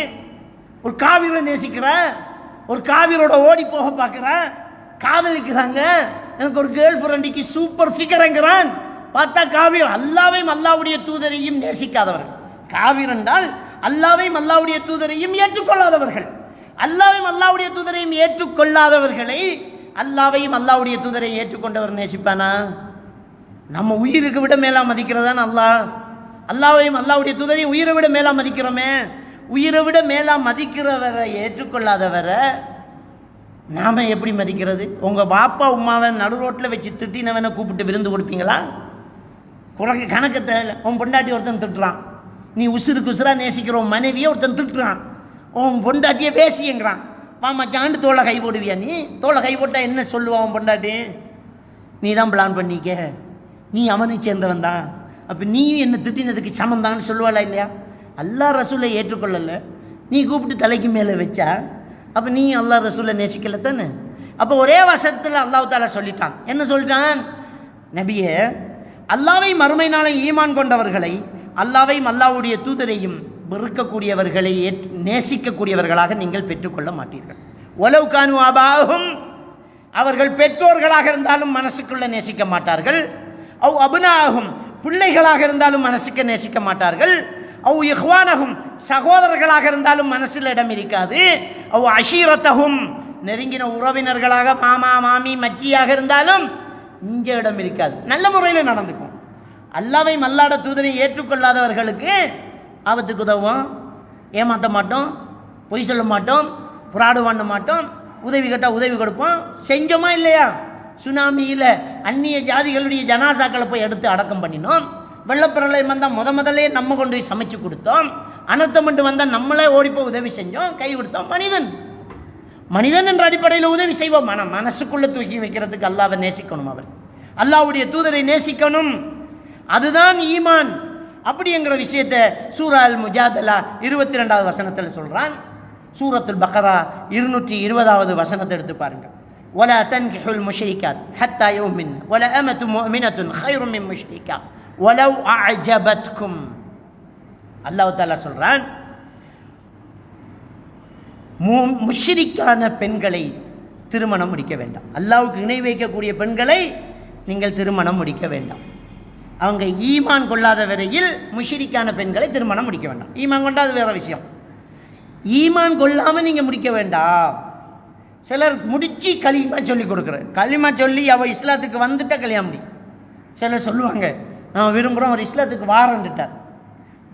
S1: ஒரு காவிரை நேசிக்கிற, ஒரு காவிரோட ஓடி போக பார்க்குற, காதலிக்கிறாங்க. எனக்கு ஒரு கேர்ள் ஃப்ரெண்டுக்கு சூப்பர் ஃபிகருங்கிறான். பார்த்தா காவிர் அல்லாஹ்வையும் அல்லாஹ்வுடைய தூதரையும் நேசிக்காதவர்கள். காவிர் என்றால் அல்லாஹ்வையும் அல்லாஹ்வுடைய தூதரையும் ஏற்றுக்கொள்ளாதவர்கள். அல்லாஹ்வையும் அல்லாஹ்வுடைய தூதரையும் ஏற்றுக்கொள்ளாதவர்களை அல்லாஹ்வையும் அல்லாஹ்வுடைய தூதரை ஏற்றுக்கொண்டவர் நேசிப்பானா? நம்ம உயிருக்கு விட மேலா மதிக்கிறதான அல்லாஹ். அல்லாஹ்வையும் அல்லாஹ்வுடைய தூதரையும் உயிரை விட மேலா மதிக்கிறோமே. உயிரை விட மேலா மதிக்கிறவரை ஏற்றுக்கொள்ளாதவரை நாம எப்படி மதிக்கிறது? உங்கள் பாப்பா உமாவை நடு ரோட்டில் வச்சு திட்டினவனை கூப்பிட்டு விருந்து கொடுப்பீங்களா? குறைக்க கணக்கு தேவை. உன் பொண்டாட்டி ஒருத்தன் திட்டுறான், நீ உசுருக்கு உசுராக நேசிக்கிற உன் மனைவியை ஒருத்தன் திட்டுறான், உன் பொண்டாட்டியை வேசிங்கிறான். வாமா சாண்டு தோளை கை போடுவியா? நீ தோளை கை போட்டால் என்ன சொல்லுவான் உன் பொண்டாட்டி? நீ தான் பிளான் பண்ணிக்க, நீ அவனை சேர்ந்தவன் தான், அப்போ நீயும் என்ன திட்டினதுக்கு சமந்தான்னு சொல்லுவாளா இல்லையா? அல்லாஹ் ரசூலை ஏற்றுக்கொள்ளலை, நீ கூப்பிட்டு தலைக்கு மேலே வச்சா அப்போ நீ அல்லாஹ் ரசூலை நேசிக்கல தானே? அப்போ ஒரே வசத்தில் அல்லாஹ் தாலா சொல்லிட்டான். என்ன சொல்லிட்டான்? நபியே, அல்லாஹ்வை மறுமை நாளை ஈமான் கொண்டவர்களை அல்லாஹ்வையும் அல்லாஹ்வுடைய தூதரையும் வெறுக்கக்கூடியவர்களை நேசிக்கக்கூடியவர்களாக நீங்கள் பெற்றுக்கொள்ள மாட்டீர்கள். ஒலவ் கானு ஆபாஹும், அவர்கள் பெற்றோர்களாக இருந்தாலும் மனசுக்குள்ள நேசிக்க மாட்டார்கள். அவ் அபுனாஹும், பிள்ளைகளாக இருந்தாலும் மனசுக்கு நேசிக்க மாட்டார்கள். அவ் இஹ்வானஹும், சகோதரர்களாக இருந்தாலும் மனசில் இடம் இருக்காது. அவ் அஷீரத்தஹும், நெருங்கின உறவினர்களாக மாமா மாமி மச்சியாக இருந்தாலும் இஞ்ச இடம் இருக்காது. நல்ல முறையில் நடந்துக்கும். அல்லாஹ்வையும் அல்லாஹ்வுடைய தூதரை ஏற்றுக்கொள்ளாதவர்களுக்கு ஆபத்துக்கு உதவும், ஏமாற்ற மாட்டோம், பொய் சொல்ல மாட்டோம், புராடு பண்ண மாட்டோம், உதவி கேட்டால் உதவி கொடுப்போம். செஞ்சோமா இல்லையா? சுனாமியில் அந்நிய ஜாதிகளுடைய ஜனாசாக்களை போய் எடுத்து அடக்கம் பண்ணினோம். வெள்ளப்பிரளயம் வந்தால் முதல்ல நம்ம கொண்டு போய் சமைச்சு கொடுத்தோம். அனர்த்தம் வந்தால் நம்மளே ஓடிப்போய் உதவி செஞ்சோம், கை கொடுத்தோம். மனிதன் என்ற அடிப்படையில் உதவி செய்வோம். மனசுக்குள்ளே தூக்கி வைக்கிறதுக்கு அல்லாஹ்வை நேசிக்கணும், அவர் அல்லாஹ்வுடைய தூதரை நேசிக்கணும். அதுதான் ஈமான். அப்படிங்கிற விஷயத்தை சூரா அல் முஜாதலா 22வது வசனத்தில் சொல்கிறான். சூரத்துல் பக்ரா 220வது வசனத்தை எடுத்து பாருங்க. ولا تنكحوا المشركات حتى يؤمن ولا أمة مؤمنة خير من مشركة ولو أعجبتكم. அல்லாஹ் தஆலா சொல்றான், முஷ்ரிக்கான பெண்களை திருமணம் முடிக்க வேண்டாம். அல்லாஹ்வுக்கு இணை வைக்கக்கூடிய பெண்களை நீங்கள் திருமணம் முடிக்க வேண்டாம். அவங்க ஈமான் கொள்ளாத வரையில் முஷ்ரிக்கான பெண்களை திருமணம் முடிக்க வேண்டாம். ஈமான் கொண்டா அது வேற விஷயம். ஈமான் கொள்ளாமல் நீங்கள் முடிக்க வேண்டாம். சிலர் முடிச்சு களிமா சொல்லி கொடுக்குறேன், களிமா சொல்லி அவள் இஸ்லாத்துக்கு வந்துட்டா கல்யாணம் முடி. சிலர் சொல்லுவாங்க, நான் விரும்புகிறோம், அவர் இஸ்லாத்துக்கு வாரண்டுட்டார்,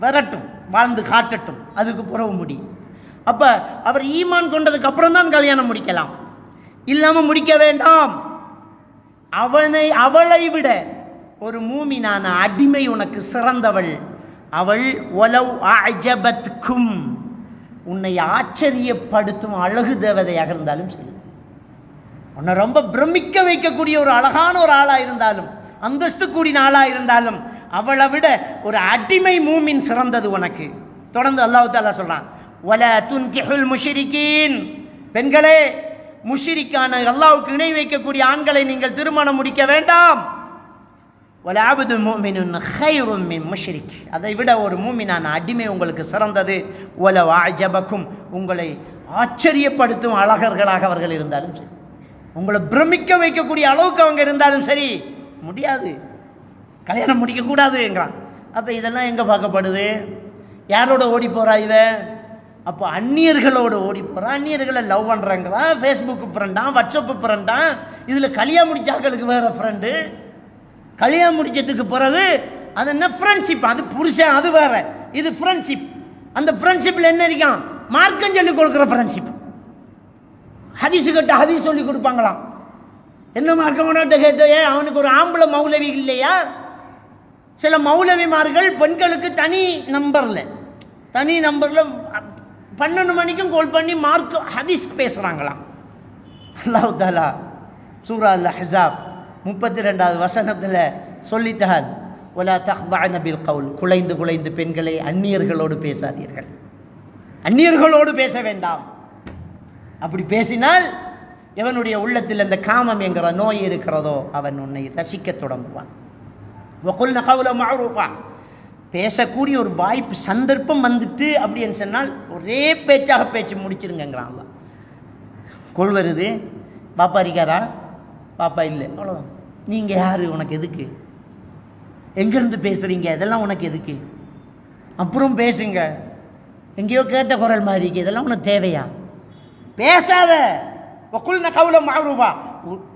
S1: வரட்டும், வாழ்ந்து காட்டட்டும், அதுக்கு புறவு முடி. அப்போ அவர் ஈமான் கொண்டதுக்கு அப்புறம் தான் கல்யாணம் முடிக்கலாம், இல்லாமல் முடிக்க வேண்டாம். அவளை விட ஒரு மூமினான அடிமை உனக்கு சிறந்தவள். அவள் ஒலவ் அஜபத்கும், உன்னை ஆச்சரியப்படுத்தும் அழகு தேவதையாக இருந்தாலும் சரி, உன்னை ரொம்ப பிரமிக்க வைக்கக்கூடிய ஒரு அழகான ஒரு ஆளாக இருந்தாலும், அந்தஸ்து கூடின ஆளாக இருந்தாலும், அவளை விட ஒரு அடிமை மூமின் சிறந்தது உனக்கு. தொடர்ந்து அல்லாஹ் தஆலா சொல்றான், வலா துன்கிஹுல் முஷ்ரிகீன், பெண்களே முஷ்ரிக்கான அல்லாஹ்வுக்கு இணை வைக்கக்கூடிய ஆண்களை நீங்கள் திருமணம் முடிக்க வேண்டாம். வலா அப்து முஃமினுன் கைரும் மின் முஷ்ரிக், அதை விட ஒரு மூமினான அடிமை உங்களுக்கு சிறந்தது. வலா அஜபக்கும், உங்களை ஆச்சரியப்படுத்தும் அழகர்களாக அவர்கள் இருந்தாலும் சரி, உங்களை பிரமிக்க வைக்கக்கூடிய அளவுக்கு அவங்க இருந்தாலும் சரி, முடியாது, கல்யாணம் முடிக்கக்கூடாதுங்கிறான். அப்போ இதெல்லாம் எங்கே பார்க்கப்படுது? யாரோட ஓடி போகிறா இவ? அப்போ அந்நியர்களோடு ஓடி போகிறான், அந்நியர்களை லவ் பண்ணுறாங்கிறான், ஃபேஸ்புக்கு ஃப்ரெண்டான், வாட்ஸ்அப்பு ஃப்ரெண்டான். இதில் கல்யாணம் முடிச்சாக்களுக்கு வேறு ஃப்ரெண்டு, கல்யாணம் முடிச்சதுக்கு பிறகு அது என்ன ஃப்ரெண்ட்ஷிப், அது புருஷன், அது வேற, இது ஃப்ரெண்ட்ஷிப். அந்த ஃப்ரெண்ட்ஷிப்பில் என்ன இருக்கான்? மார்க்கம் சொல்லி கொடுக்குற ஃப்ரெண்ட்ஷிப். ஹதீஸு கேட்ட ஹதீஸ் சொல்லி கொடுப்பாங்களாம். என்ன மார்க்கம்ட்ட கேட்டோ, அவனுக்கு ஒரு ஆம்பளை மௌலவி இல்லையா? சில மௌலவிமார்கள் பெண்களுக்கு தனி நம்பரில் 12 மணிக்கும் கால் பண்ணி மார்க் ஹதீஸ் பேசுகிறாங்களாம். அல்லாஹ் தஆலா சூரா அல் அஹ்ஸாப் 32வது வசனத்தில் சொல்லிட்டான், ஒலா தஹ்தஅன பில் கவுல், குலைந்து குலைந்து பெண்களை அந்நியர்களோடு பேசாதீர்கள், அந்நியர்களோடு பேச வேண்டாம். அப்படி பேசினால் எவனுடைய உள்ளத்தில் அந்த காமம் என்கிற நோய் இருக்கிறதோ அவன் உன்னை ரசிக்க தொடங்குவான். வகுல்ன கவுல மஅரூஃபா, பேசக்கூடிய ஒரு வாய்ப்பு சந்தர்ப்பம் வந்துட்டு அப்படின்னு சொன்னால் ஒரே பேச்சாக பேச்சு முடிச்சிருங்கிறான். கொள் வருது, பாப்பா இருக்காரா? பாப்பா இல்லை, அவ்வளோதான். நீங்கள் யார்? உனக்கு எதுக்கு? எங்கேருந்து பேசுகிறீங்க? இதெல்லாம் உனக்கு எதுக்கு? அப்புறம் பேசுங்க. எங்கேயோ கேட்ட குரல் மாதிரி இருக்கு, இதெல்லாம் உனக்கு தேவையா? பேசாத. வகுல்ன கவுல மஅரூஃபா,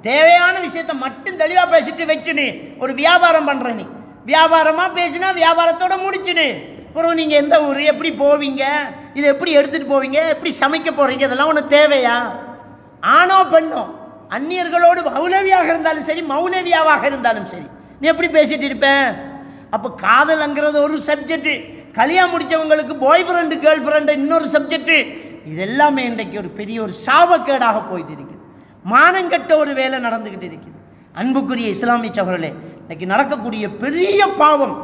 S1: தேவையான விஷயத்தை மட்டும் தெளிவாக பேசிட்டு வச்சுன்னு ஒரு வியாபாரம் பண்ணுற நீ வியாபாரமாக பேசினா வியாபாரத்தோடு முடிச்சுடு. அப்புறம் நீங்கள் எந்த ஊர், எப்படி போவீங்க, இதை எப்படி எடுத்துகிட்டு போவீங்க, எப்படி சமைக்க போகிறீங்க, இதெல்லாம் உனக்கு தேவையா? ஆணோ பெண்ணோ, அந்நியர்களோடு மௌலவியாக இருந்தாலும் சரி மௌலவியாவாக இருந்தாலும் சரி, நீ எப்படி பேசிட்டு இருப்பேன்? அப்போ காதல்ங்கிறது ஒரு சப்ஜெக்ட், கல்யாணம் முடித்தவங்களுக்கு பாய் ஃப்ரெண்டு கேர்ள் ஃப்ரெண்டு இன்னொரு சப்ஜெக்ட். இதெல்லாமே இன்றைக்கு ஒரு பெரிய ஒரு சாபக்கேடாக போயிட்டு இருக்குது. மானங்கட்ட ஒரு வேலை நடந்துக்கிட்டு இருக்குது. அன்புக்குரிய இஸ்லாமிய சகோதரர்களே, இன்னைக்கு நடக்கக்கூடிய பெரிய பாவம்,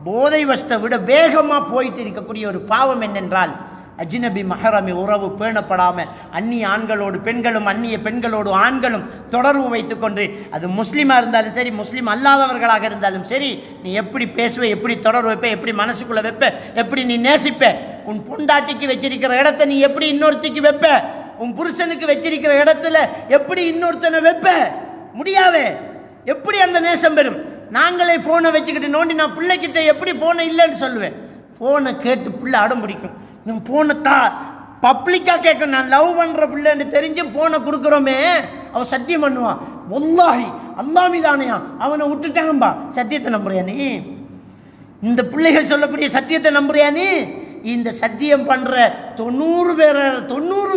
S1: போதை வஸ்தை விட வேகமாக போயிட்டு இருக்கக்கூடிய ஒரு பாவம் என்னென்றால், அஜ்னபி மஹரமி உறவு பேணப்படாமல் அந்நிய ஆண்களோடு பெண்களும் அந்நிய பெண்களோடு ஆண்களும் தொடர்பு வைத்துக்கொண்டு, அது முஸ்லீமாக இருந்தாலும் சரி முஸ்லீம் அல்லாதவர்களாக இருந்தாலும் சரி, நீ எப்படி பேசுவ, எப்படி தொடர்பு வைப்ப, எப்படி மனசுக்குள்ளே வைப்ப, எப்படி நீ நேசிப்ப, உன் பொண்டாட்டிக்கு வச்சிருக்கிற இடத்த நீ எப்படி இன்னொருத்திக்கு வைப்ப, உன் புருஷனுக்கு வச்சிருக்கிற இடத்துல எப்படி இன்னொருத்தனை வைப்ப? முடியாவே. எப்படி அந்த நேசம் பெறும்? நாங்களே ஃபோனை வச்சுக்கிட்டு நோண்டி, நான் பிள்ளைக்கிட்ட எப்படி ஃபோனை இல்லைன்னு சொல்லுவேன். ஃபோனை கேட்டு பிள்ளை அடம் பிடிக்கும். நம்ம ஃபோனை பப்ளிக்காக கேட்க, நான் லவ் பண்ணுற பிள்ளைன்னு தெரிஞ்சு ஃபோனை கொடுக்குறோமே, அவன் சத்தியம் பண்ணுவான், வல்லாஹி அல்லாஹ் மீதானையா அவனை விட்டுட்டாங்கம்பா. சத்தியத்தை நம்புறியா நீ? இந்த பிள்ளைகள் சொல்லக்கூடிய சத்தியத்தை நம்புறியா நீ? இந்த சத்தியம் பண்ணுற 90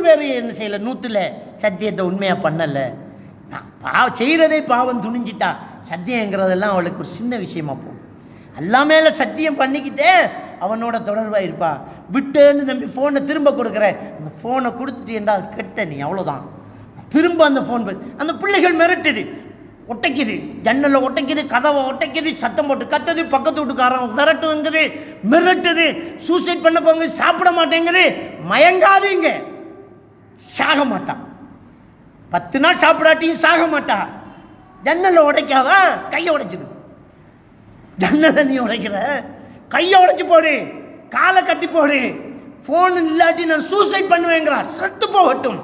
S1: பேர் என்ன செய்யலை, 100ல் சத்தியத்தை உண்மையாக பண்ணலை. நான் செய்கிறதே பாவம் துணிஞ்சிட்டா, சத்தியங்கிறதெல்லாம் அவளுக்கு ஒரு சின்ன விஷயமா போகும். எல்லாம் மேலே சத்தியம் பண்ணிக்கிட்டே அவனோட தொடர்பாக இருப்பா. விட்டேன்னு நம்பி ஃபோனை திரும்ப கொடுக்குறேன், அந்த ஃபோனை கொடுத்துட்டு என்றால் கெட்ட நீ, அவ்வளோதான். திரும்ப அந்த ஃபோன் அந்த பிள்ளைகள் மிரட்டுது, ஒட்டைக்குது, ஜன்னலில் ஒட்டைக்குது, கதவை ஒட்டைக்குது, சத்தம் போட்டு கத்துது, பக்கத்து வீட்டுக்காரன் மிரட்டுங்கிறது, மிரட்டுது, சூசைட் பண்ண போங்க, சாப்பிட மாட்டேங்குது. மயங்காதீங்க, சாக மாட்டான். 10 நாள் சாப்பிடாட்டியும் சாக மாட்டா. ஜன்னலில் உடைக்காத, கையை உடைச்சிது. ஜன்னலை நீ உடைக்கிற, கையை உடைச்சி போடு, காலை கட்டி போடு. ஃபோன் இல்லாட்டி நான் சூசைட் பண்ணுவேங்கிறா, செத்து போகட்டும்.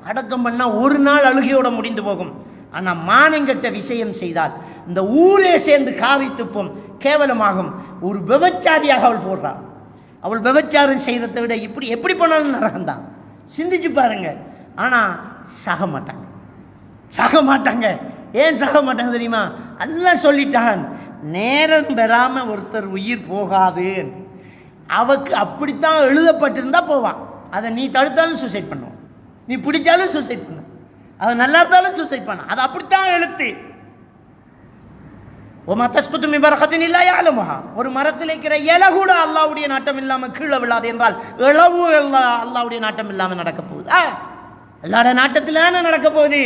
S1: அடக்கம் பண்ணால் ஒரு நாள் அழுகையோட முடிந்து போகும். ஆனால் மானங்கட்ட விஷயம் செய்தால் இந்த ஊரே சேர்ந்து காரி துப்பும், கேவலமாகும். ஒரு விபச்சாரியாக அவள் போடுறாள். அவள் விபச்சாரம் செய்கிறத விட இப்படி எப்படி போனாலும் நரகம்தான். சிந்திச்சு பாருங்க. ஆனால் சாக மாட்டாங்க. ஏன் சாக மாட்டாங்க தெரியுமா? அல்லாஹ் சொல்லிட்டான், நேரம் பெறாமல் ஒருத்தர் உயிர் போகாது. அவக்கு அப்படித்தான் எழுதப்பட்டிருந்தா போவான். அதை நீ தடுத்தாலும் சூசைட் பண்ணுவான், நீ பிடிச்சாலும் சூசைட் பண்ண, அது நல்லா இருந்தாலும் சூசைட் பண்ண, அது அப்படித்தான் எழுத்து. ஒரு மரத்தில் இருக்கிற இலை கூட அல்லாவுடைய நாட்டம் இல்லாமல் கீழே விழாது என்றால் இளவு அல்லாவுடைய நாட்டம் இல்லாமல் நடக்க போகுது. அல்லாட நாட்டத்தில் நடக்க போகுது.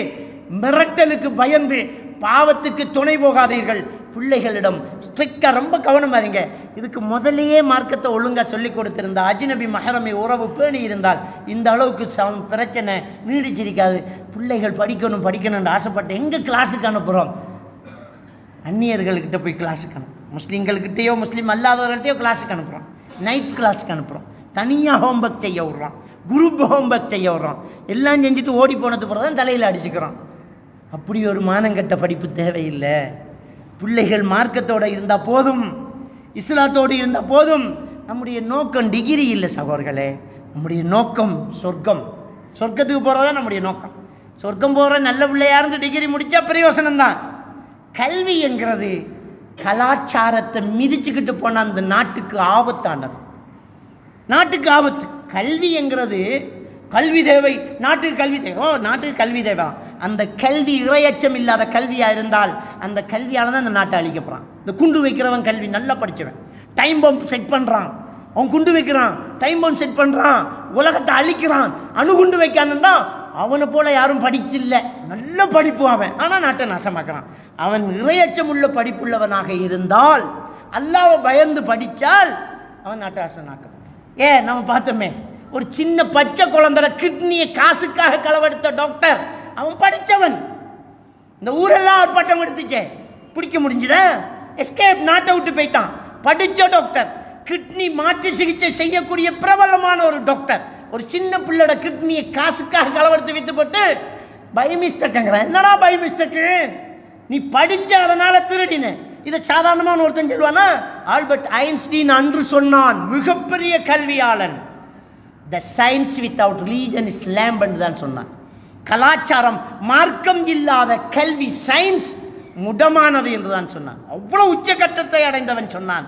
S1: மிரட்டலுக்கு பயந்து பாவத்துக்கு துணை போகாதீர்கள். பிள்ளைகளிடம் ஸ்ட்ரிக்டாக ரொம்ப கவனமாக இருங்க. இதுக்கு முதலையே மார்க்கத்தை ஒழுங்காக சொல்லி கொடுத்திருந்தா, அஜ்னபி மஹரமை உறவு பேணி இருந்தால் இந்த அளவுக்கு பிரச்சனை நீடிச்சிருக்காது. பிள்ளைகள் படிக்கணும்னு ஆசைப்பட்டு எங்கே கிளாஸுக்கு அனுப்புகிறோம்? அந்நியர்கள்கிட்ட போய் கிளாஸுக்கு அனுப்புகிறோம். முஸ்லீம்கள்கிட்டையோ முஸ்லீம் அல்லாதவர்கள்ட்டையோ கிளாஸுக்கு அனுப்புகிறோம், நைட் கிளாஸுக்கு அனுப்புகிறோம், தனியாக ஹோம்ஒர்க் செய்ய விட்றோம், குரூப் ஹோம்ஒர்க் செய்ய விட்றோம். எல்லாம் செஞ்சுட்டு ஓடி போனது பிறகு தான் தலையில் அடிச்சுக்கிறோம். அப்படி ஒரு மானங்கட்ட படிப்பு தேவையில்லை. பிள்ளைகள் மார்க்கத்தோடு இருந்தால் போதும், இஸ்லாத்தோடு இருந்தால் போதும். நம்முடைய நோக்கம் டிகிரி இல்லை சகோதரர்களே, நம்முடைய நோக்கம் சொர்க்கம். சொர்க்கத்துக்கு போகிறதான் நம்முடைய நோக்கம். சொர்க்கம் போகிற நல்ல பிள்ளையாக இருந்து டிகிரி முடித்தா பிரயோசனம்தான். கல்வி என்கிறது கலாச்சாரத்தை மிதிச்சுக்கிட்டு போன அந்த நாட்டுக்கு ஆபத்தானது, நாட்டுக்கு ஆபத்து. கல்வி என்கிறது கல்வி தேவை, நாட்டுக்கு கல்வி தேவை. நாட்டுக்கு கல்வி தேவை. அந்த கல்வி இறையச்சம் இல்லாத கல்வியாக இருந்தால் அந்த கல்வியால் தான் அந்த நாட்டை அழிக்கப்படுறான். இந்த குண்டு வைக்கிறவன் கல்வி நல்லா படித்தவன், டைம் பாம்பு செட் பண்ணுறான், அவன் குண்டு வைக்கிறான், டைம் பாம்பு செட் பண்ணுறான், உலகத்தை அழிக்கிறான். அணுகுண்டு வைக்கானுன்னா அவனை போல யாரும் படிச்சில்லை, நல்ல படிப்பு அவன், ஆனால் நாட்டை நாசமாக்குறான். அவன் இறையச்சம் உள்ள படிப்புள்ளவனாக இருந்தால், அல்லாஹ்வை பயந்து படித்தால் அவன் நாட்டை நாசமாக்குறான். நம்ம பார்த்தோமே, ஒரு சின்ன பச்சை குழந்தை கிட்னியை காசுக்காக களவெடுத்த டாக்டர், அவன் படித்தவன். இந்த ஊரெல்லாம் ஒரு பட்டம் எடுத்துச்சே, பிடிக்க முடிஞ்சுத, எஸ்கேப், நாட்டை விட்டு போயிட்டான். படித்த டாக்டர், கிட்னி மாற்று சிகிச்சை செய்யக்கூடிய பிரபலமான ஒரு டாக்டர், ஒரு சின்ன பிள்ளையோட கிட்னியை காசுக்காக களவெடுத்து வித்து போட்டு பை மிஸ்டேக்குங்கிற. என்னடா பை மிஸ்டேக்கு? நீ படிச்ச அதனால திருடின. இதை சாதாரணமான ஒருத்தன் சொல்லுவானா? ஆல்பர்ட் ஐன்ஸ்டீன் அன்று சொன்னான், மிகப்பெரிய கல்வியாளன், the science without religion is lame என்று தான் சொன்னான். கலாச்சாரம், மார்க்கம் இல்லாத கல்வி, சயின்ஸ் முடமானது என்று தான் சொன்னான். அவ்வளவு உச்சகட்டத்தை அடைந்தவன் சொன்னான்,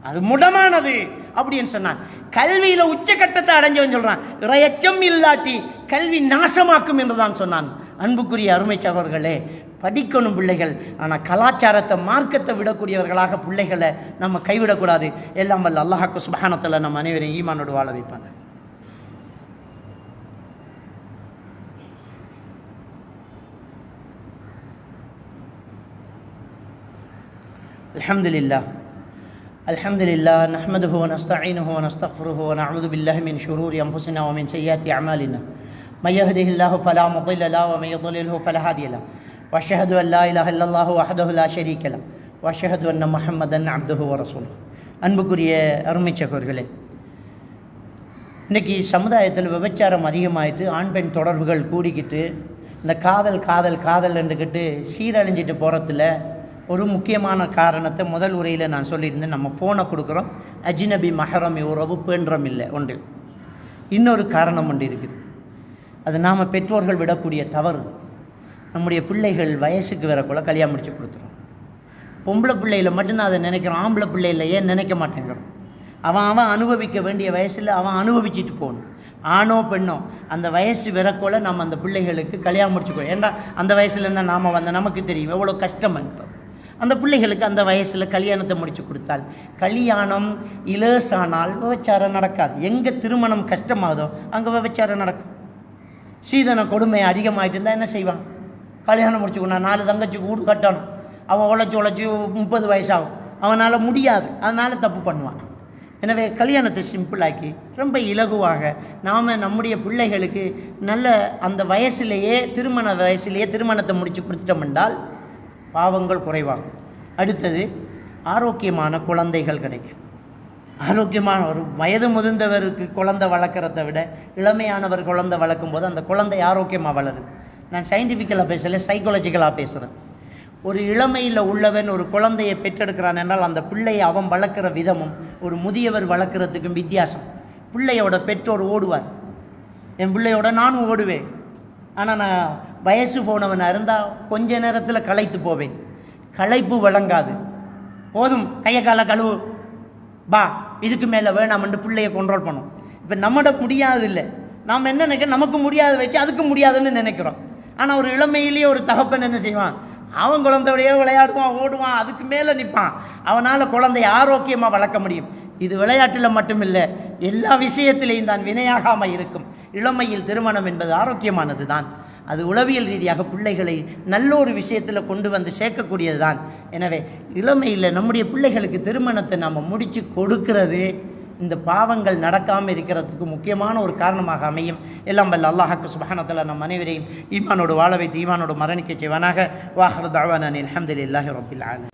S1: அது முடமானது அப்படின்னு சொன்னான். கல்வியில உச்சகட்டத்தை அடைஞ்சவன் சொல்றான், இறையச்சம் இல்லாட்டி கல்வி நாசமாக்கும் என்று தான் சொன்னான். அன்புக்குரிய அருமை சகோதரர்களே, படிக்கணும் பிள்ளைகள், ஆனால் கலாச்சாரத்தை, மார்க்கத்தை விடக்கூடியவர்களாக பிள்ளைகளை நம்ம கைவிடக்கூடாது. எல்லாம் வல்ல அல்லாஹ்வுக்கு சுப்ஹானஹு வ தஆலா நம்ம அனைவரையும் ஈமானோடு வாழ வைப்பாங்க. அல்ஹம்துலில்லாஹ் அல்ஹம்துலில்லாஹ் நஹ்மதுஹு வ நஸ்தஈனுஹு வ நஸ்தக்ஃபிருஹு வ நஅஊது பில்லாஹி மின் ஷுரூரி அன்ஃபுஸினா வ மின் ஸய்யிஆத்தி அமாலினா மன் யஹ்திஹில்லாஹு ஃபலா முضில்ல லஹு வ மன் யுضللஹு ஃபலா ஹாதிய லஹு வ அஷ்ஹது அன் லா இலாஹா இல்லல்லாஹு வஹ்தஹு லா ஷரீக லஹு வ அஷ்ஹது அன்ன முஹம்மதன் அப்துஹு வ ரசூலுஹு. அன்புக்குரிய அருமை சகோதரர்களே, இன்றைக்கி சமுதாயத்தில் விபச்சாரம் அதிகமாகிட்டு, ஆண் பெண் தொடர்புகள் கூடிக்கிட்டு, இந்த காதல் காதல் காதல் என்றுக்கிட்டு சீரழிஞ்சிட்டு போகிறதுல ஒரு முக்கியமான காரணத்தை முதல் உரையில் நான் சொல்லியிருந்தேன். நம்ம ஃபோனை கொடுக்குறோம், அஜ்னபி மஹரம் உறவு பேண்டரம் இல்லை ஒன்று. இன்னொரு காரணம் ஒன்று இருக்குது, அது நாம் பெற்றோர்கள் விடக்கூடிய தவறு. நம்முடைய பிள்ளைகள் வயசுக்கு வரக்குள்ள கல்யாணம் முடிச்சு கொடுத்துரும். பொம்பளை பிள்ளையில் மட்டும்தான் அதை நினைக்கிறோம், ஆம்பளை பிள்ளையில் ஏன் நினைக்க மாட்டேங்கிறோம். அவன் அனுபவிக்க வேண்டிய வயசில் அவன் அனுபவிச்சுட்டு போகணும். ஆணோ பெண்ணோ அந்த வயசு விறக்கோல நம்ம அந்த பிள்ளைகளுக்கு கல்யாணம் முடிச்சுக்கோ. ஏன்டா அந்த வயசுலேருந்து நாம் வந்த நமக்கு தெரியும் எவ்வளோ கஷ்டம்ன்றோம். அந்த பிள்ளைகளுக்கு அந்த வயசில் கல்யாணத்தை முடித்து கொடுத்தால், கல்யாணம் இலேசானால் விபச்சாரம் நடக்காது. எங்கே திருமணம் கஷ்டமாகுதோ அங்கே விபச்சாரம் நடக்கும். சீதன கொடுமை அதிகமாகிட்டு இருந்தால் என்ன செய்வான்? கல்யாணம் முடிச்சுக்கணும், 4 தங்கச்சிக்கு வீடு கட்டணும், அவன் உழைச்சி 30 வயசாகும், அவனால் முடியாது, அதனால் தப்பு பண்ணுவான். எனவே கல்யாணத்தை சிம்பிளாக்கி ரொம்ப இலகுவாக நாம் நம்முடைய பிள்ளைகளுக்கு நல்ல அந்த வயசிலேயே திருமணத்தை முடித்து கொடுத்துட்டோம் என்றால் பாவங்கள் குறைவாகும். அடுத்தது ஆரோக்கியமான குழந்தைகள் கிடைக்கும். ஆரோக்கியமான ஒரு வயது முதிர்ந்தவருக்கு குழந்தை வளர்க்குறத விட இளமையானவர் குழந்தை வளர்க்கும் போது அந்த குழந்தை ஆரோக்கியமாக வளருது. நான் சயின்டிஃபிக்கலாக பேசலை, சைக்காலஜிக்கலாக பேசுகிறேன். ஒரு இளமையில் உள்ளவன் ஒரு குழந்தையை பெற்றெடுக்கிறான் என்றால் அந்த பிள்ளையை அவன் வளர்க்குற விதமும் ஒரு முதியவர் வளர்க்குறதுக்கும் வித்தியாசம். பிள்ளையோட பெற்றோர் ஓடுவார், என் பிள்ளையோட நானும் ஓடுவேன். ஆனால் நான் வயசு போனவனாக இருந்தால் கொஞ்ச நேரத்தில் களைத்து போவேன். களைப்பு வழங்காது, போதும் கையை காலை கழுவு பா, இதுக்கு மேலே வேணாம்னு பிள்ளையை கண்ட்ரோல் பண்ணும். இப்போ நம்மட முடியாது இல்லை, நாம் என்ன நினைக்கிறோம், நமக்கு முடியாது வச்சு அதுக்கு முடியாதுன்னு நினைக்கிறோம். ஆனால் ஒரு இளமையிலேயே ஒரு தகப்பன் என்ன செய்வான், அவன் குழந்தையோடையே விளையாடுவான், ஓடுவான், அதுக்கு மேலே நிற்பான். அவனால் குழந்தைய ஆரோக்கியமாக வளர்க்க முடியும். இது விளையாட்டில் மட்டுமில்லை, எல்லா விஷயத்திலையும் தான் வினையாகாமல் இருக்கும். இளமையில் திருமணம் என்பது ஆரோக்கியமானது தான். அது உளவியல் ரீதியாக பிள்ளைகளை நல்ல ஒரு விஷயத்தில் கொண்டு வந்து சேர்க்கக்கூடியது தான். எனவே இளமையில் நம்முடைய பிள்ளைகளுக்கு திருமணத்தை நாம் முடித்து கொடுக்கிறது இந்த பாவங்கள் நடக்காமல் இருக்கிறதுக்கு முக்கியமான ஒரு காரணமாக அமையும். எல்லாம் வல்ல அல்லாஹ்வுக்கு சுப்ஹானஹு வ தஆலா நம் அனைவரையும் ஈமானோடு வாழ வைத்து ஈமானோடு மரணிக்க செய்வானாக. வாஹிரு தஅவானா அல்ஹம்துலில்லாஹி ரப்பில் ஆலமீன்.